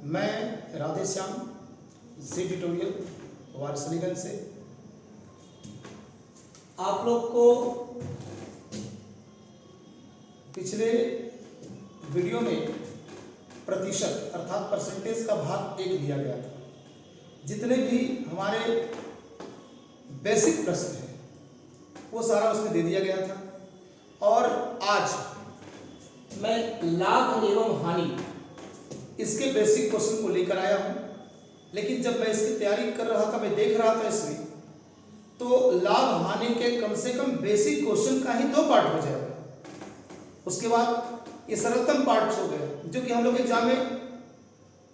मैं राधे श्याम जी ट्यूटोरियल वारसलीगंज से आप लोग को पिछले वीडियो में प्रतिशत अर्थात परसेंटेज का भाग 1 दिया गया था। जितने भी हमारे बेसिक प्रश्न हैं वो सारा उसमें दे दिया गया था और आज मैं लाभ एवं हानि इसके बेसिक क्वेश्चन को लेकर आया हूँ। लेकिन जब मैं इसकी तैयारी कर रहा था, मैं देख रहा था इसमें, तो लाभ हानि के कम से कम बेसिक क्वेश्चन का ही 2 पार्ट हो जाएगा। उसके बाद ये सरलतम पार्ट हो गया जो कि हम लोग एग्जाम में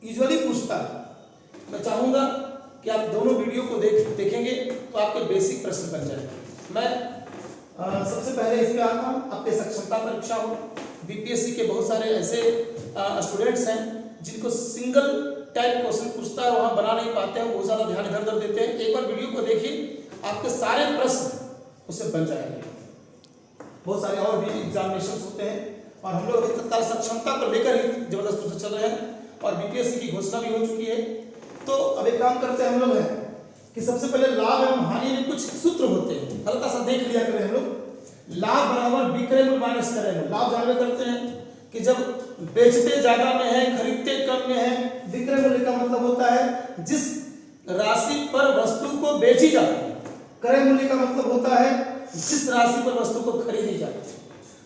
यूजुअली पूछता है। मैं चाहूँगा कि आप दोनों वीडियो को देखेंगे तो आपके बेसिक प्रश्न बन जाएगा। मैं सबसे पहले इस पे आता हूँ। आपके सक्षमता परीक्षा हो, बीपीएससी के बहुत सारे ऐसे स्टूडेंट्स हैं जिनको सिंगल टाइप क्वेश्चन पूछता है, वहाँ बना नहीं पाते हैं, बहुत ज़्यादा ध्यान इधर उधर देते हैं। एक बार वीडियो को देखिए, आपके सारे प्रश्न उससे बन जाएंगे। बहुत सारे और भी एग्जामिनेशन होते हैं और हम लोग अभी तत्काल सक्षमता को लेकर ही जबरदस्त चल रहे हैं और बीपीएससी की घोषणा भी हो चुकी है। तो अब एक काम करते हैं हम लोग हैं कि सबसे पहले लाभ एवं हानि में कुछ सूत्र होते हैं, हल्का सा देख लिया करें हम लोग। लाभ बराबर विक्रय मूल्य माइनस क्रय मूल्य। लाभ जानवे करते हैं कि जब बेचते ज्यादा में है, खरीदते कम में है। विक्रय मूल्य का मतलब होता है जिस राशि पर वस्तु को बेची जाती है। क्रय मूल्य का मतलब होता है जिस राशि पर वस्तु को खरीदी जाती है।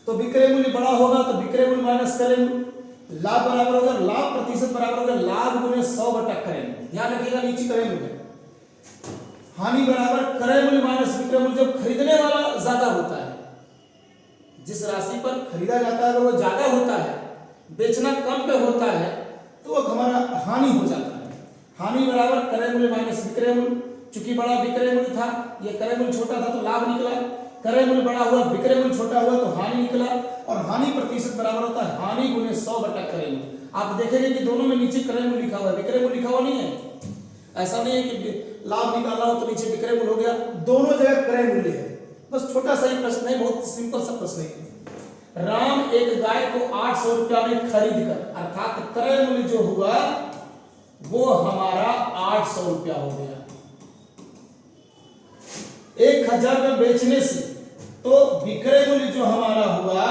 तो विक्रय मूल्य बड़ा होगा तो विक्रय मूल्य माइनस क्रय मूल्य। लाभ बराबर होगा, लाभ प्रतिशत बराबर होगा लाभ गुने 100 बटा क्रय मूल्य। ध्यान रखिएगा, नीचे क्रय मूल्य। हानि बराबर क्रय मूल्य माइनस विक्रय मूल्य। जब खरीदने वाला ज्यादा होता है, जिस राशि पर खरीदा जाता है वो ज्यादा होता है, बेचना कम पे होता है, तो वो हमारा हानि हो जाता है। हानि बराबर क्रय मूल्य माइनस विक्रय मूल्य। चूंकि बड़ा विक्रय मूल्य था, ये क्रय मूल्य छोटा था तो लाभ निकला। क्रय मूल्य बड़ा हुआ, विक्रय मूल्य छोटा हुआ तो हानि निकला। और हानि प्रतिशत बराबर होता है हानि गुने 100 बटा क्रय मूल्य। आप देखेंगे कि दोनों में नीचे क्रय मूल्य लिखा हुआ है, विक्रय मूल्य लिखा हुआ नहीं है। ऐसा नहीं है कि लाभ निकाला हो तो नीचे विक्रय मूल्य हो गया, दोनों जगह क्रय मूल्य है। बस छोटा सा ही प्रश्न है, बहुत सिंपल सा प्रश्न है। राम एक गाय को 800 रुपया में खरीद कर, अर्थात क्रय मूल्य जो हुआ वो हमारा 800 रुपया हो गया। 1000 में बेचने से तो विक्रय मूल्य जो हमारा हुआ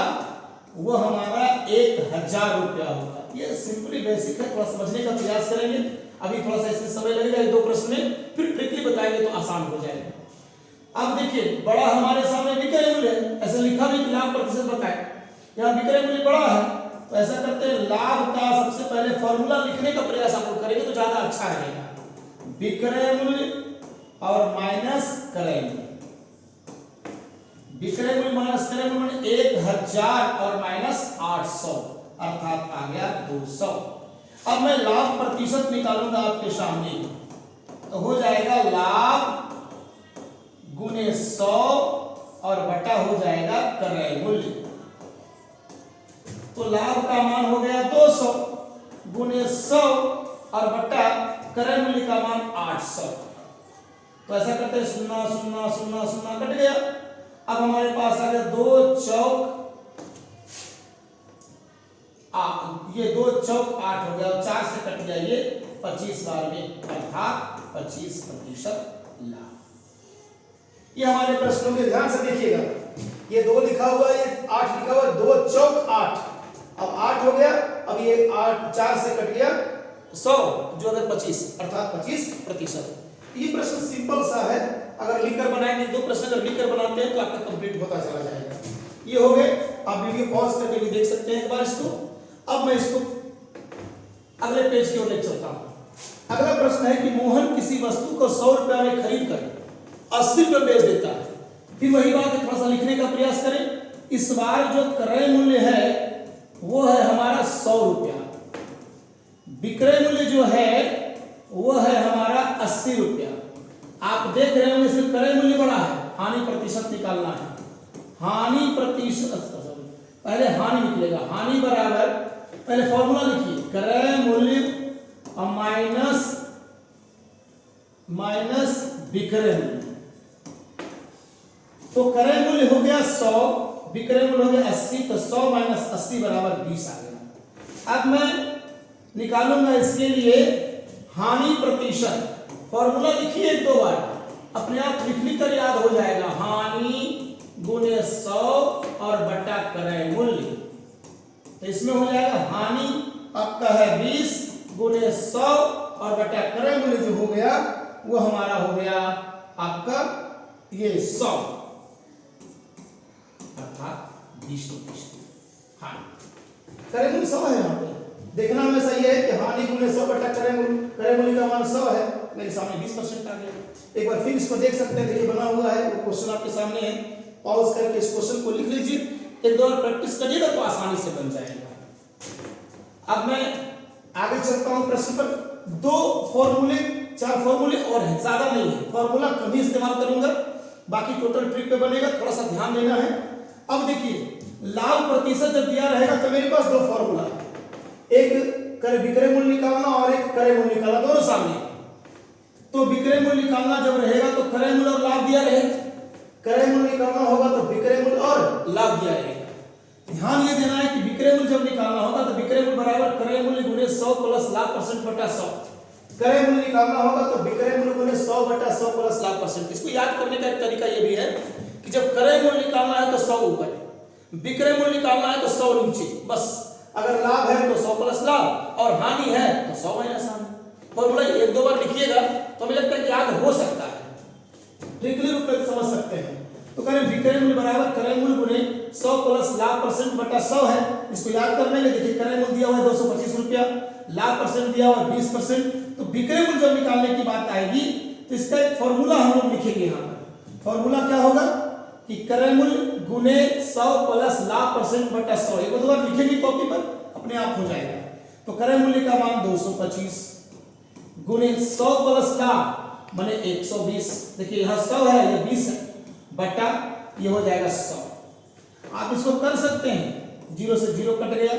वो हमारा 1000 रुपया होगा। ये सिंपली बेसिक है, थोड़ा समझने का प्रयास करेंगे। अभी थोड़ा सा इसमें समय लगेगा, ये 2 प्रश्न में फिर ट्रिकली बताएंगे तो आसान हो जाएगा। अब देखिए, बड़ा हमारे सामने विक्रय मूल्य है, ऐसा लिखा भी लाभ प्रतिशत बताए। यहाँ विक्रय मूल्य बड़ा है तो ऐसा करते हैं, लाभ का सबसे पहले फॉर्मूला लिखने का प्रयास आप लोग करेंगे तो ज्यादा अच्छा रहेगा। विक्रय मूल्य और माइनस क्रय मूल्य। विक्रय मूल्य माइनस क्रय मूल्य 1000 और माइनस 800 अर्थात आ गया 200। अब मैं लाभ प्रतिशत निकालूंगा आपके सामने, तो हो जाएगा लाभ गुने 100 और बटा हो जाएगा क्रय मूल्य। तो लाभ का मान हो गया 200 गुने 100 और बटा क्रय मूल्य का मान 800। तो ऐसा करते हैं, 0 0 0 0 कट गया। अब हमारे पास आ गया 2 चौक ये 2 चौक 8 हो गया और 4 से कट गया ये 25 बार में, अर्थात 25% लाभ। ये हमारे प्रश्नों के ध्यान से देखिएगा, ये 2 लिखा हुआ है, ये 8 लिखा हुआ है, 2 चौक 8। अब 8 हो गया, अब ये 8 4 से कट गया 100 जो है 25 अर्थात 25%। ये प्रश्न सिंपल सा है, अगर लिखकर बनाएंगे 2 प्रश्न अगर लिखकर बनाते हैं तो आपका कंप्लीट होता चला जाएगा। ये हो गए, आप वीडियो पॉज करके भी देख सकते हैं एक बार इसको। अब मैं इसको अगले पेज की ओर ले चलता हूं। अगला प्रश्न है कि मोहन किसी वस्तु को 100 रुपया में खरीद कर 80 रुपये बेच देता है। फिर वही बात है, थोड़ा सा लिखने का प्रयास करें। इस बार जो क्रय मूल्य है वो है हमारा 100 रुपया, विक्रय मूल्य जो है वो है हमारा 80 रुपया। आप देख रहे होंगे इसमें क्रय मूल्य बड़ा है, हानि प्रतिशत निकालना है। हानि प्रतिशत, पहले हानि निकलेगा। हानि बराबर, पहले फॉर्मूला लिखिए, क्रय मूल्य और माइनस विक्रय मूल्य। तो क्रय मूल्य हो गया 100, विक्रय मूल्य हो गया 80, तो 100 माइनस 80 बराबर 20 आ गया। अब मैं निकालूंगा इसके लिए हानि प्रतिशत। फॉर्मूला लिखिए एक दो बार, अपने आप लिख कर याद हो जाएगा। हानि गुणे 100 और बटा क्रय मूल्य। तो इसमें हो जाएगा हानि आपका है 20 गुणे 100 और बटा क्रय मूल्य जो हो गया वो हमारा हो गया आपका ये 100 अर्थात 20%। हानि क्रय मूल्य 100 है। यहाँ पे देखना हमें सही है कि हानि गुणे 100 बटा क्रय मूल्य का मान 100 है। मेरे सामने 20% आ गया। एक बार फिर इसको देख सकते हैं, देखिए बना हुआ है वो क्वेश्चन आपके सामने है। पॉज करके इस क्वेश्चन को लिख लीजिए, एक दो बार प्रैक्टिस करिएगा तो आसानी से बन जाएगा। अब मैं आगे चलता हूं प्रश्न पर। 2 फॉर्मूले 4 फॉर्मूले और हैं, ज्यादा नहीं है। फॉर्मूला कम ही इस्तेमाल करूंगा, बाकी टोटल ट्रिक पे बनेगा, थोड़ा सा ध्यान देना है। अब देखिए लाभ प्रतिशत जब दिया रहेगा तो मेरे पास 2 फॉर्मूला है, एक विक्रय मूल्य निकालना और एक क्रय मूल्य निकालना, दोनों सामने। तो विक्रय मूल्य निकालना जब रहेगा तो क्रय मूल्य और लाभ दिया रहेगा, क्रय मूल्य निकालना होगा तो विक्रय मूल्य और लाभ दिया रहेगा। ध्यान ये देना है कि विक्रय मूल्य जब निकालना होगा तो विक्रय मूल्य बराबर क्रय मूल्य गुणे 100 प्लस लाभ % बटा 100। क्रय मूल्य निकालना होगा तो विक्रय मूल्य गुणे 100 बटा 100 प्लस लाभ %। इसको याद करने का एक तरीका ये भी है कि जब क्रय मूल्य निकालना है तो 100 ऊपर, विक्रय मूल्य निकालना है तो 100 नीचे। बस अगर लाभ है तो 100 प्लस लाभ और हानि है तो 100 माइनस हानि। फॉर्मूला एक दो बार लिखिएगा तो हमें लगता है कि याद हो सकता है, ट्रिकली रूप में समझ सकते हैं। तो करें विक्रय मूल्य बराबर क्रय मूल्य गुणे 100 प्लस लाभ % बटा 100 है। इसको याद करने के देखिए क्रय मूल्य दिया हुआ है 225 रुपया, लाभ % दिया हुआ है 20%। तो विक्रय मूल्य जब निकालने की बात आएगी तो इसका एक फॉर्मूला हम लोग लिखेंगे। यहाँ पर फॉर्मूला क्या होगा कि क्रय मूल्य गुणे 100 प्लस लाभ % बटा 100। एक बार लिखेंगे कॉपी पर, अपने आप हो जाएगा। तो क्रय मूल्य का मान 225 गुणे 100 प्लस लाभ माने 120। देखिए यहाँ 100 है, ये 20 है, बटा ये हो जाएगा 100। आप इसको कर सकते हैं, 0 से 0 कट गया,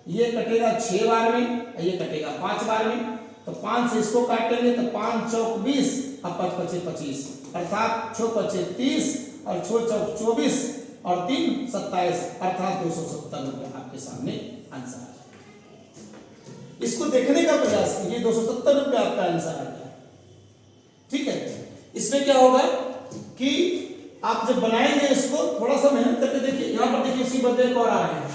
ये कटेगा 6 बार में, ये कटेगा 5 बार में। तो 5 से इसको काटेंगे तो 5 चौक 20 और 5 पचे 25, अर्थात 6 पचे 30 और 6 चौक 24 और 3 27, अर्थात 270 रुपये आपके सामने आंसर। इसको देखने का प्रयास कीजिए, 270 रुपये आपका आंसर आ गया। ठीक है, इसमें क्या होगा कि आप जब बनाएंगे इसको थोड़ा सा मेहनत करके देखिए। यहाँ पर देखिए इसी बदले को आ रहे हैं।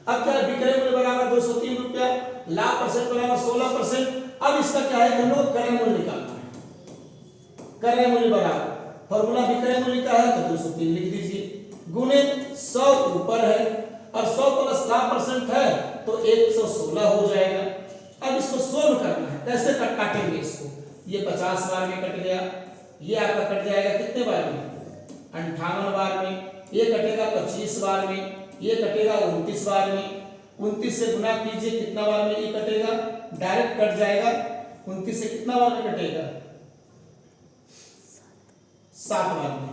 अब क्या विक्रय मूल्य बराबर 203 रुपया, लाभ % बराबर 16%। अब इसका क्या है कि हम लोग क्रय मूल्य निकालना है। क्रय मूल्य बराबर फॉर्मूला विक्रय मूल्य का है तो 203 लिख दीजिए, गुणे 100 ऊपर है और 100 प्लस लाभ % है तो 116 हो जाएगा। अब इसको सोल्व करना है, कैसे काटेंगे इसको। ये 50 बार में कट गया, ये आपका कट जाएगा कितने बार में 58 बार में, ये कटेगा 25 बार में, ये कटेगा 29 बार में। 29 से गुना कीजिए कितना बार में ये कटेगा, डायरेक्ट कट जाएगा। 29 से कितना बार में कटेगा 7 बार में।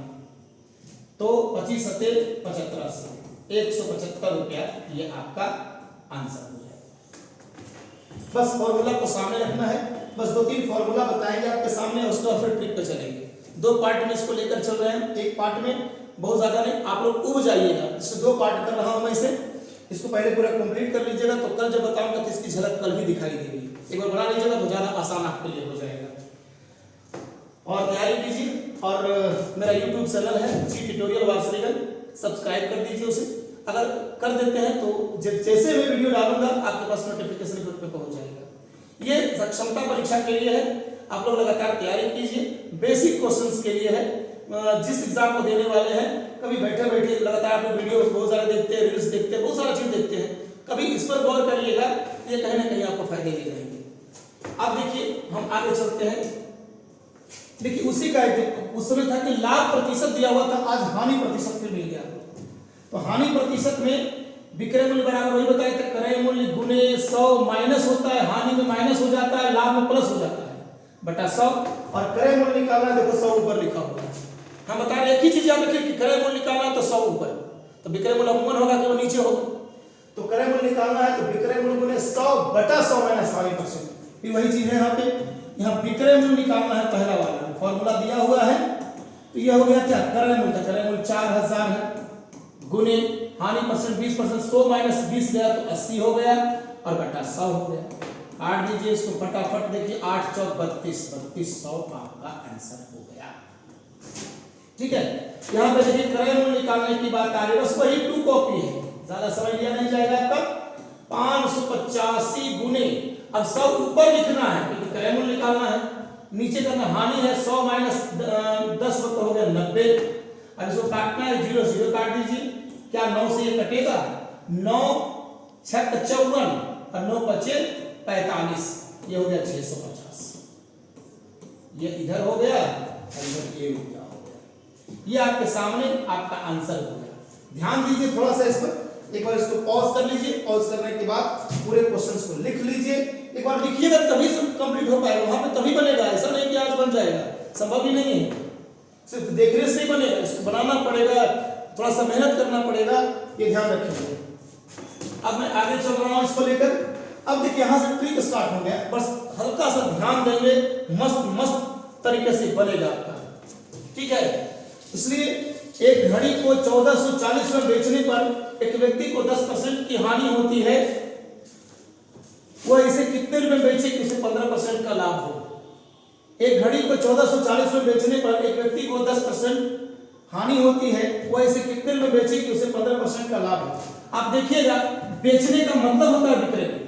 तो 25 सत्ते 75 से 175 रुपया ये आपका आंसर हो जाएगा। बस फॉर्मूला को सामने रखना है, बस 2-3 फॉर्मूला बताएंगे आपके सामने, उसको फिर ट्रिक पे चलेंगे। 2 पार्ट में इसको लेकर चल रहे हैं, एक पार्ट में बहुत ज्यादा नहीं, आप लोग उब जाइएगा। इससे 2 पार्ट कर रहा हूं मैं इसे, इसको पहले पूरा कंप्लीट कर लीजिएगा तो कल जब बताऊंगा तो इसकी झलक कल ही दिखाई देगी। एक बार बना लीजिएगा तो ज्यादा आसान आपके लिए हो जाएगा। और तैयारी कीजिए, और मेरा YouTube चैनल है जी ट्यूटोरियल वार्षिकन, सब्सक्राइब कर दीजिए उसे। अगर कर देते हैं तो जैसे मैं वीडियो डालूंगा आपके पास नोटिफिकेशन के रूप में पहुंच जाएगा। ये क्षमता परीक्षा के लिए है, आप लोग लगातार तैयारी कीजिए। बेसिक क्वेश्चंस के लिए है, जिस एग्जाम को देने वाले हैं कभी बैठे बैठे लगातार आप वीडियो बहुत सारे देखते हैं, रील्स देखते हैं, बहुत सारा चीज देखते हैं, कभी इस पर गौर करिएगा, ये कहीं ना कहीं आपको फायदे दे जाएंगे। अब देखिए हम आगे चलते हैं। देखिए उसी का उस समय था कि लाभ प्रतिशत दिया हुआ था, आज हानि प्रतिशत फिर मिल गया। तो हानि प्रतिशत में विक्रय मूल्य बराबर वही बताए थे, क्रय मूल्य गुणे 100 माइनस होता है, हानि में माइनस हो जाता है, लाभ में प्लस हो जाता है, बटा 100। और क्रय मूल्य निकालना है, देखो 100 ऊपर लिखा हुआ है। हम बता रहे एक ही चीज याद रखिए कि क्रय मूल्य निकालना है तो 100 ऊपर, तो विक्रय मूल्य अमूमन होगा कि वो नीचे होगा। तो क्रय मूल्य निकालना है तो विक्रय मूल्य गुणे 100 बटा 100 माइनस 40%। फिर वही चीज है यहाँ पे, यहाँ विक्रय मूल्य निकालना है, पहला वाला फॉर्मूला दिया हुआ है। तो यह हो गया क्या, क्रय मूल्य 4000 है, गुणे हानि % 20%, 100 माइनस 20 गया तो 80 हो गया और बटा 100 हो गया। काट दीजिए इसको फटाफट। देखिए 8 चौक 32, 3200 आपका आंसर हो गया। ठीक है, यहाँ पे देखिए क्रय मूल्य निकालने की बात आ रही है, बस वही 2 कॉपी है, ज्यादा समय लिया नहीं जाएगा आपका। 585 गुने, अब 100 ऊपर लिखना है क्योंकि क्रय मूल्य निकालना है, नीचे करना हानि है। 100 माइनस 10 हो गया 90। अब इसको काटना है, 0 0 काट दीजिए। क्या 9 से ये कटेगा? 9 6 54 और 9 बचे 45, ये हो गया 650। ये इधर हो गया और इधर ये हो गया। ये आपके सामने आपका आंसर हो गया। ध्यान दीजिए थोड़ा सा इस पर, एक बार इसको पॉज कर लीजिए। पॉज करने के बाद पूरे क्वेश्चंस को लिख लीजिए। एक बार लिखिएगा तभी सब कंप्लीट हो पाएगा, वहां पे तभी बनेगा। ऐसा नहीं कि आज बन जाएगा, संभव ही नहीं है। सिर्फ देखने से नहीं बनेगा, इसको बनाना पड़ेगा, थोड़ा सा मेहनत करना पड़ेगा, ये ध्यान रखिए। अब मैं आगे चल रहा हूं इसको लेकर। अब देखिए यहां से ट्रिक स्टार्ट हो गया, बस हल्का सा ध्यान देंगे, मस्त मस्त तरीके से बनेगा आपका। ठीक है, इसलिए एक घड़ी को 1440 में बेचने पर एक व्यक्ति को 10% की हानि होती है। वह इसे कितने रुपए बेचे कि उसे 15% का लाभ हो? एक घड़ी को 1440 में बेचने पर एक व्यक्ति को 10% हानि होती है, वह इसे कितने रुपए बेचे कि उसे 15% का लाभ हो? आप देखिएगा, बेचने का मतलब होता है विक्रय मूल्य,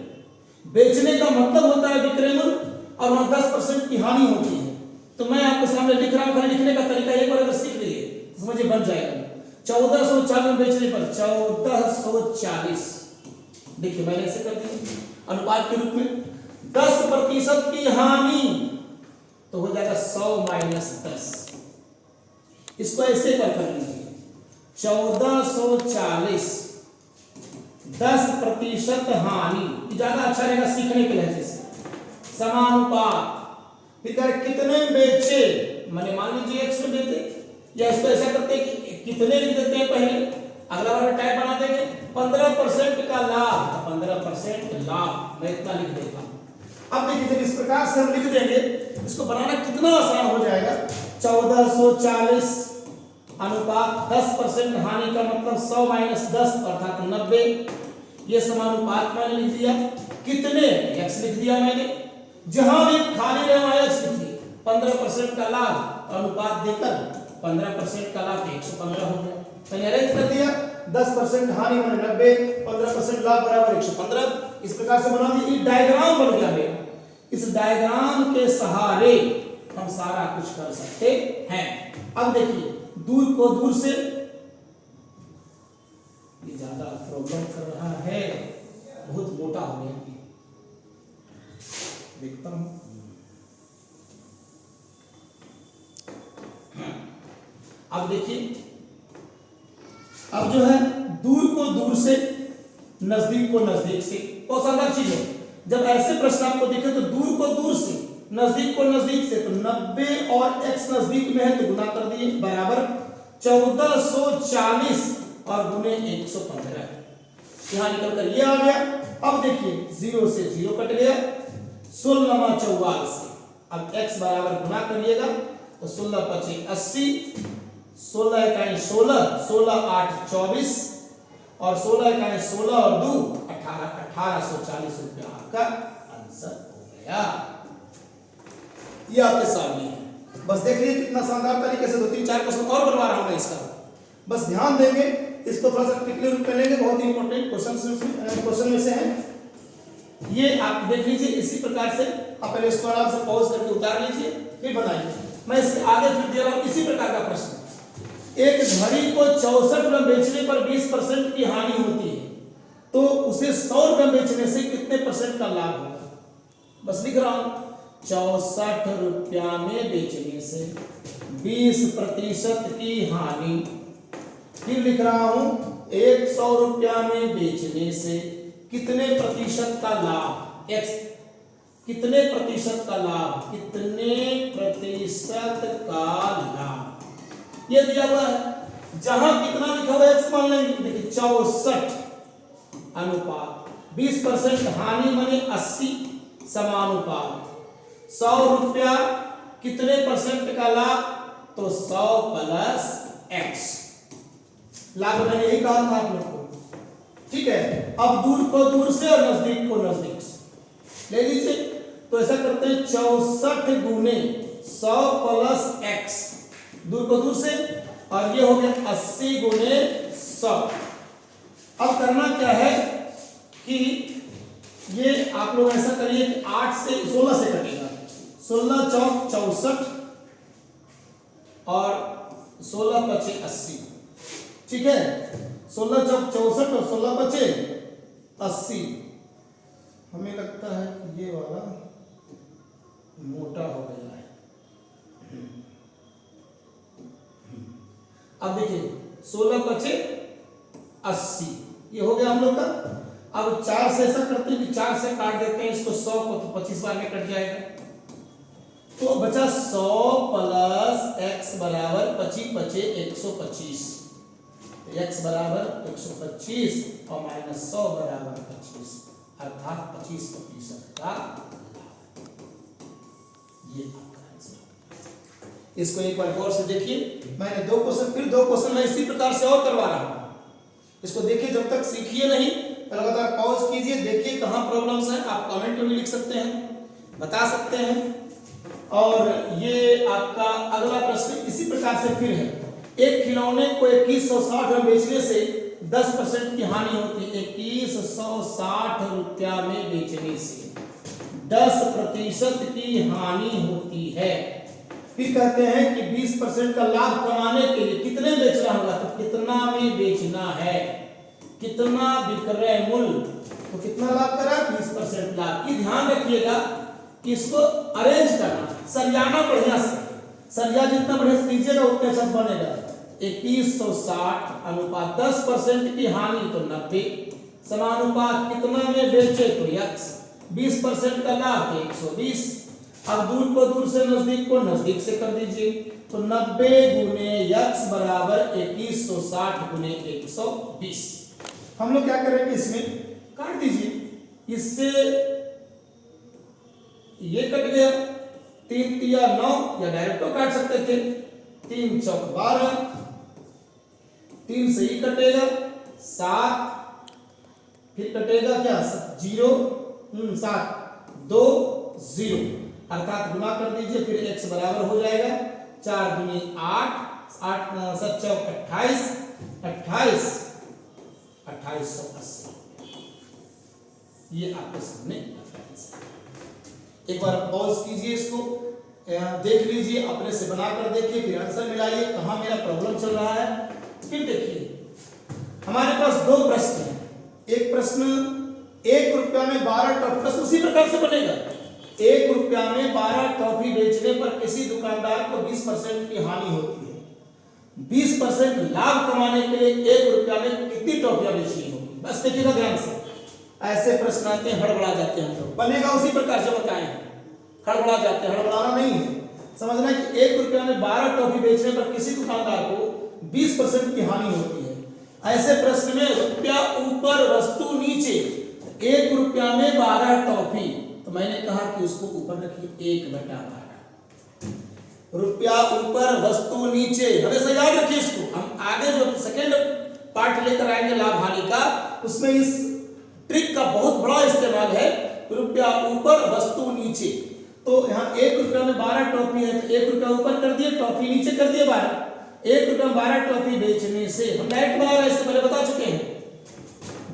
बेचने का मतलब होता है विक्रय मूल्य, और वहां 10% की हानि होती है। तो मैं आपके सामने लिख रहा हूं, लिखने का तरीका एक बार अगर सीख लीजिए तो मुझे बन जाएगा। 1440 में बेचने पर 1440, देखिए मैंने ऐसे कर दिया अनुपात के रूप में। 10% की हानि तो हो जाएगा 100 माइनस 10। इसको ऐसे कर लीजिए, 1440 10% हानि, ज्यादा अच्छा रहेगा सीखने के लहजे से। समानुपात, फिर कितने बेचे, मैंने मान लीजिए 100 देते, या इसको ऐसा करते हैं कि कितने लिख देते हैं पहले, अगला वाला टाइप बना देंगे 15% का लाभ, 15% लाभ मैं इतना लिख देता हूं। अब देखिए जब इस प्रकार से हम लिख देंगे, इसको बनाना कितना आसान हो जाएगा। 1440 अनुपात 10% हानि का मतलब 100 माइनस 10 अर्थात 90। ये समानुपात मैंने लिख दिया, कितने x लिख दिया मैंने, जहां भी खाली रहे वहां x लिखिए। 15% का लाभ अनुपात देकर 15% का लाभ 115 हो गया, मैंने अरेंज कर दिया। 10% हानि माने 90, 15% लाभ बराबर 115। इस प्रकार से बना दिया, डायग्राम बन गया मेरा। इस डायग्राम के सहारे हम सारा कुछ कर सकते हैं। अब देखिए दूर को दूर से, ये ज्यादा प्रॉब्लम कर रहा है, बहुत मोटा हो गया, देखता हूं। अब देखिए, अब जो है दूर को दूर से, नजदीक को नजदीक से, बहुत शानदार चीज है। जब ऐसे प्रश्न आपको दिखे तो दूर को दूर से, नजदीक को नजदीक से, तो 90 और x नजदीक में है तो गुना कर दिए, बराबर 1440 और गुने 115, यहां निकल कर ये आ गया। अब देखिए 0 से 0 कट गया, 16 44 से, अब x बराबर गुना करिएगा तो 16 पचे 80, 16 इकाई 16, 16 8 24 और 16 इकाई 16 और 2 18, 1840 रुपया आपका आंसर हो गया। ये आपके सामने है, बस देख लीजिए कितना शानदार तरीके से 2-3-4 क्वेश्चन और बनवा रहा हूं मैं इसका, बस ध्यान देंगे। इसको थोड़ा सा टिकली रूप में लेंगे, बहुत ही इंपॉर्टेंट क्वेश्चन में से है ये। आप देख लीजिए इसी प्रकार से, आप पहले इसको आराम से पॉज करके उतार लीजिए, फिर बनाइए। मैं इसके आगे फिर दे रहा हूं इसी प्रकार का प्रश्न। एक घड़ी को 64 रुपए बेचने पर 20% की हानि होती है, तो उसे 100 रुपए बेचने से कितने % का लाभ होगा? बस लिख रहा हूं, 64 रुपया में बेचने से 20% की हानि, फिर लिख रहा हूं 100 रुपया में बेचने से कितने प्रतिशत का लाभ, x कितने प्रतिशत का लाभ, कितने प्रतिशत का लाभ, ये दिया हुआ है। जहां कितना लिखा हुआ है x मान लेंगे, देखिए 64 अनुपात 20% हानि माने 80 समानुपात 100 रुपया कितने % का लाभ, तो 100 प्लस x, लाभ मैंने यही कहा था आप लोग को। ठीक है, अब दूर को दूर से और नजदीक को नजदीक से, ले लीजिए। तो ऐसा करते हैं 64 गुने 100 प्लस x, दूर को दूर से, और ये हो गया 80 गुने 100। अब करना क्या है कि ये आप लोग ऐसा करिए कि 8 से 16 से कटेगा, 16 चौक 64 और 16 पचे 80, ठीक है। 16 चौक 64 और 16 बचे 80। हमें लगता है कि ये वाला मोटा हो गया है। अब देखिए 16 बचे 80, ये हो गया हम लोग का। अब 4 से ऐसा करते हैं कि 4 से काट देते हैं इसको 100 को, तो 25 बार में कट जाएगा। तो बचा 100 प्लस x बराबर 25 बचे 125, x बराबर 125 और माइनस 100 बराबर 25, अर्थात 25% का ये आपका आंसर। इसको एक बार गौर से देखिए, मैंने 2 क्वेश्चन, फिर 2 क्वेश्चन मैं इसी प्रकार से और करवा रहा हूं। इसको देखिए, जब तक सीखिए नहीं लगातार पॉज कीजिए, देखिए कहां प्रॉब्लम्स हैं। आप कमेंट में भी लिख सकते हैं, बता सकते हैं। और ये आपका अगला प्रश्न इसी प्रकार से फिर है। एक खिलौने को 2160 में बेचने से 10% की हानि होती है। 2160 रुपया में बेचने से 10% की हानि होती है। फिर कहते हैं कि 20% का लाभ कमाने के लिए कितने बेचना होगा, तो कितना में बेचना है, कितना विक्रय मूल्य, तो कितना लाभ करा, 20% लाभ। ये ध्यान रखिएगा कि इसको अरेंज करना, सरियाना बढ़िया से, सरिया जितना बढ़िया से दीजिएगा उतना अच्छा बनेगा। 2160 अनुपात 10% की हानि तो 90, समानुपात कितना में बेचे तो x, 20% का लाभ 120। अब दूर को दूर से नजदीक को नजदीक से कर दीजिए, तो 90 गुने x बराबर 2160 गुने 120। हम लोग क्या करेंगे, इसमें काट दीजिए। इससे ये कट गया, 3 तिया 9, या डायरेक्ट काट सकते थे। 3 चौक 12, 3 से ही कटेगा 7, फिर कटेगा क्या 0, 7 2 0, अर्थात गुना कर दीजिए, फिर x बराबर हो जाएगा 4 दूनी 8, 8 7 चौक 28, 2880। ये आपके सामने एक बार पॉज कीजिए, इसको देख लीजिए, अपने से बनाकर देखिए, फिर आंसर मिलाइए कहां मेरा प्रॉब्लम चल रहा है। फिर देखिए हमारे पास 2 प्रश्न हैं। एक प्रश्न 1 रुपया में 12 टॉफी, बस उसी प्रकार से बनेगा। 1 रुपया में 12 टॉफी बेचने पर किसी दुकानदार को 20% की हानि होती है। 20% लाभ कमाने के लिए 1 रुपया में कितनी टॉफियां बेचनी होगी, बस देखिएगा ध्यान से। ऐसे प्रश्न आते हैं, हड़बड़ा जाते हैं, तो बनेगा उसी प्रकार से बताएं। हड़बड़ा जाते हैं, हड़बड़ाना नहीं है, समझना कि 1 रुपया में 12 टॉफी बेचने पर किसी दुकानदार को 20% की हानि होती है। ऐसे प्रश्न में रुपया ऊपर वस्तु नीचे, 1 रुपया में 12 टॉफी, तो मैंने कहा कि उसको ऊपर रखिए 1/12। रुपया ऊपर वस्तु नीचे, हमेशा याद रखिए इसको। हम आगे जो सेकेंड पार्ट लेकर आएंगे लाभ हानि का, उसमें इस ट्रिक का बहुत बड़ा इस्तेमाल है। रुपया ऊपर वस्तु नीचे, तो यहाँ 1 रुपया में 12 टॉफी है, तो 1 रुपया ऊपर कर दिए, टॉफी नीचे कर दिए 12। 1 रुपया में 12 टॉफी बेचने से, हम डायरेक्ट बता रहे हैं, इससे पहले बता चुके हैं,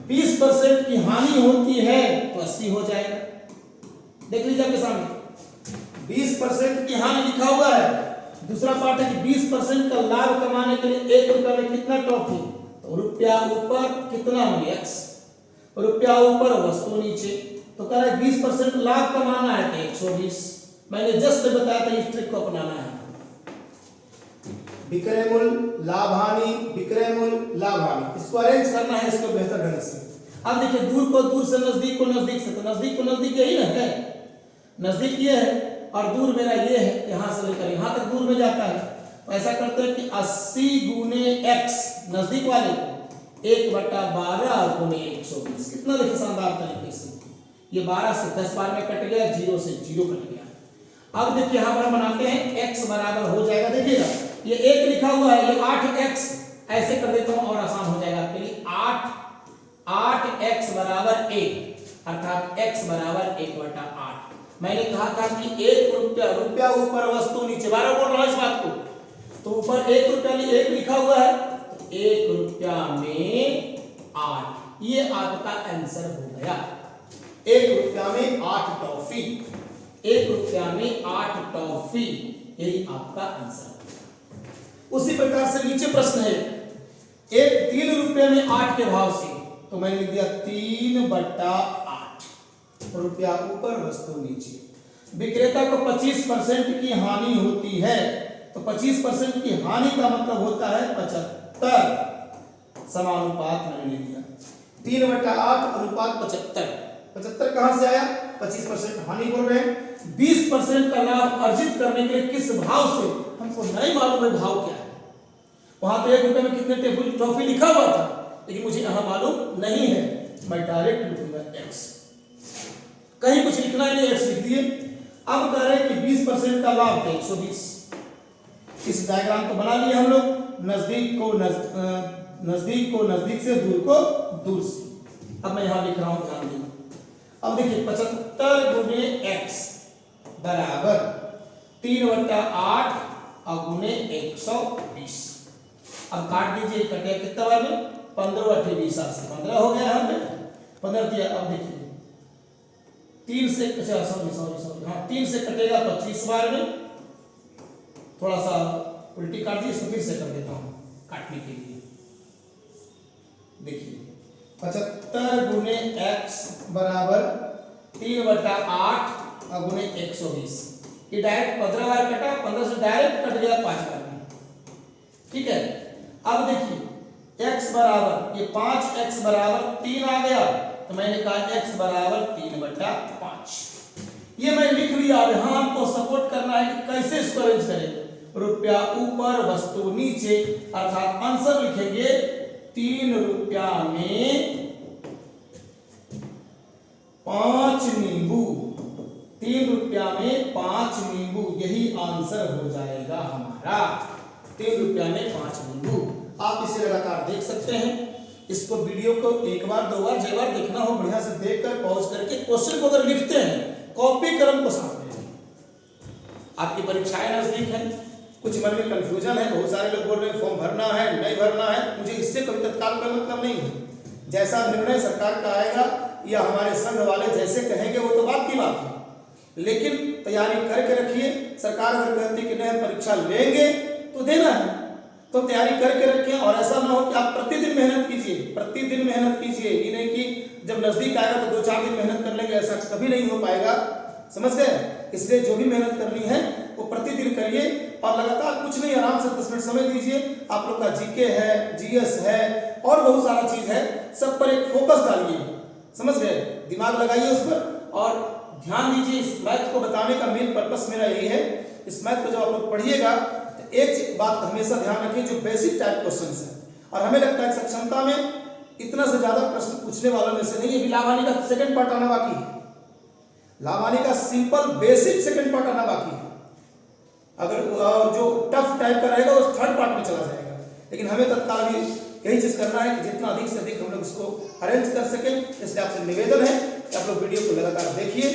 20% की हानि होती है तो 80 हो जाएगा। देख लीजिए आपके सामने 20% की हानि लिखा हुआ है। दूसरा पार्ट है कि 20% का लाभ कमाने के लिए 1 रुपया में कितना टॉफी, तो रुपया ऊपर कितना हो गया x, रुपया ऊपर वस्तु नीचे, तो कह रहा है 20% लाभ कमाना है तो 120। मैंने जस्ट बताया था इस ट्रिक को अपनाना है। विक्रय मूल्य लाभ हानि, विक्रय मूल्य लाभ हानि, इसको अरेंज करना है इसको बेहतर ढंग से। अब देखिए दूर को दूर से नजदीक को नजदीक से, तो नजदीक को नजदीक यही ना है, नजदीक ये है और दूर मेरा ये है, यहां से लेकर यहां तक दूर में जाता है। तो ऐसा करते हैं कि 80 गुने x, नजदीक वाले को 1/12 गुने 120, कितना देखिए शानदार तरीके से। ये 12 से 10 बार में कट गया, 0 से 0 कट गया। अब देखिए यहां पर हम बनाते हैं x बराबर हो जाएगा, देखिएगा ये 1 लिखा हुआ है, ये 8x, ऐसे कर देता हूं और आसान हो जाएगा आपके लिए। 8x बराबर 1, अर्थात x बराबर 1/8। मैंने कहा था कि 1 रुपया, रुपया ऊपर वस्तु नीचे, बार बार बोल रहा हूं इस बात को, तो ऊपर 1 रुपया 1 लिखा हुआ है, तो 1 रुपया में 8, ये आपका आंसर हो गया। 1 रुपया में 8 टॉफी, 1 रुपया में 8 टॉफी, यही आपका आंसर। उसी प्रकार से नीचे प्रश्न है, 3 रुपये में 8 के भाव से, तो मैंने लिख दिया 3/8, रुपया ऊपर वस्तु नीचे। विक्रेता को 25% की हानि होती है, तो 25% की हानि का मतलब होता है 75, समानुपात मैंने ले लिया 3/8 अनुपात 75। 75 कहां से आया? 25% हानि बोल रहे हैं। 20% का लाभ अर्जित करने के लिए किस भाव से, हमको नहीं मालूम है भाव क्या है। वहां तो 1 रुपये में कितने टेबल टॉफी लिखा हुआ था, लेकिन मुझे यहां मालूम नहीं है, मैं डायरेक्ट लिखूंगा x, कहीं कुछ लिखना ही नहीं, x लिख दिए। अब कह रहे हैं कि 20% का लाभ है 120। इस डायग्राम को बना लिए हम लोग, नजदीक को नजदीक से, दूर को दूर से। अब मैं यहां लिख रहा हूं, ध्यान दें। अब देखिए 75 गुने x बराबर 3/8 गुने 120। अब काट दीजिए, कटे कितना बार में? 15 × 8 20 से 15 हो गया, यहाँ पे 15 दिया। अब देखिए 3 से, अच्छा सॉरी हाँ 3 से कटेगा 25 बार में, थोड़ा सा उल्टी काट दी, इसको फिर से कर देता हूँ काटने के लिए। देखिए 75 गुने x बराबर 3/8 गुने 120, ये डायरेक्ट 15 बार कटा, 15 से डायरेक्ट कट गया 5 बार में, ठीक है। अब देखिए x बराबर, ये 5x बराबर 3 आ गया, तो मैंने कहा x बराबर 3/5, ये मैं लिख लिया। अब यहां हमको सपोर्ट करना है कि कैसे इसको अरेंज करेंगे, रुपया ऊपर वस्तु नीचे, अर्थात आंसर लिखेंगे 3 रुपया में 5 नींबू, 3 रुपया में 5 नींबू, यही आंसर हो जाएगा हमारा, 3 रुपया में 5 नींबू। आप इसे लगातार देख सकते हैं, इसको वीडियो को 1 बार 2 बार 6 बार देखना हो, बढ़िया से देखकर पॉज करके क्वेश्चन को अगर लिखते हैं, कॉपी कलम को साथ में लें। आपकी परीक्षाएं नजदीक हैं, कुछ मन में कंफ्यूजन है, बहुत सारे लोग बोल रहे हैं फॉर्म भरना है नहीं भरना है, मुझे इससे कोई तत्काल कोई मतलब नहीं है। जैसा निर्णय सरकार का आएगा या हमारे संघ वाले जैसे कहेंगे वो तो बात की बात है, लेकिन तैयारी करके रखिए। सरकार अगर कहती है कि नहीं परीक्षा लेंगे तो देना है, तो तैयारी करके रखें। और ऐसा ना हो कि आप प्रतिदिन मेहनत कीजिए, प्रतिदिन मेहनत कीजिए, ये नहीं कि जब नजदीक आएगा तो 2-4 दिन मेहनत कर लेंगे, ऐसा कभी नहीं हो पाएगा, समझ गए। इसलिए जो भी मेहनत करनी है वो प्रतिदिन करिए, और लगातार कुछ नहीं, आराम से 10 मिनट समय दीजिए। आप लोग का जीके है, जीएस है, और बहुत सारा चीज है, सब पर एक फोकस डालिए, समझ गए, दिमाग लगाइए उस पर और ध्यान दीजिए। इस मैथ को बताने का मेन पर्पस मेरा यही है। इस मैथ को जब आप लोग पढ़िएगा तो एक बात हमेशा ध्यान रखिए, जो बेसिक टाइप क्वेश्चंस हैं, और हमें लगता है सक्षमता में इतना से ज्यादा प्रश्न पूछने वालों में से नहीं, अभी लाभ हानि का सेकंड पार्ट आना बाकी है, लाभ हानि का सिंपल बेसिक सेकंड पार्ट आना बाकी है। अगर जो टफ टाइप का रहेगा वो थर्ड पार्ट में चला जाएगा, लेकिन हमें तत्काल भी यही चीज करना है कि जितना अधिक से अधिक हम लोग इसको अरेंज कर सकें। इसलिए आपसे निवेदन है कि आप लोग वीडियो को लगातार देखिए,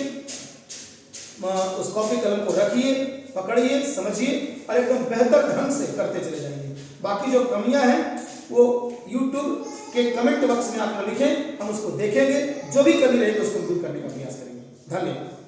उस कॉपी कलम को रखिए, पकड़िए, समझिए और एकदम बेहतर ढंग से करते चले जाइए। बाकी जो कमियां हैं वो YouTube के कमेंट बॉक्स में आप लिखें, हम उसको देखेंगे, जो भी कमी रहेगी उसको दूर करने का प्रयास करेंगे। धन्यवाद।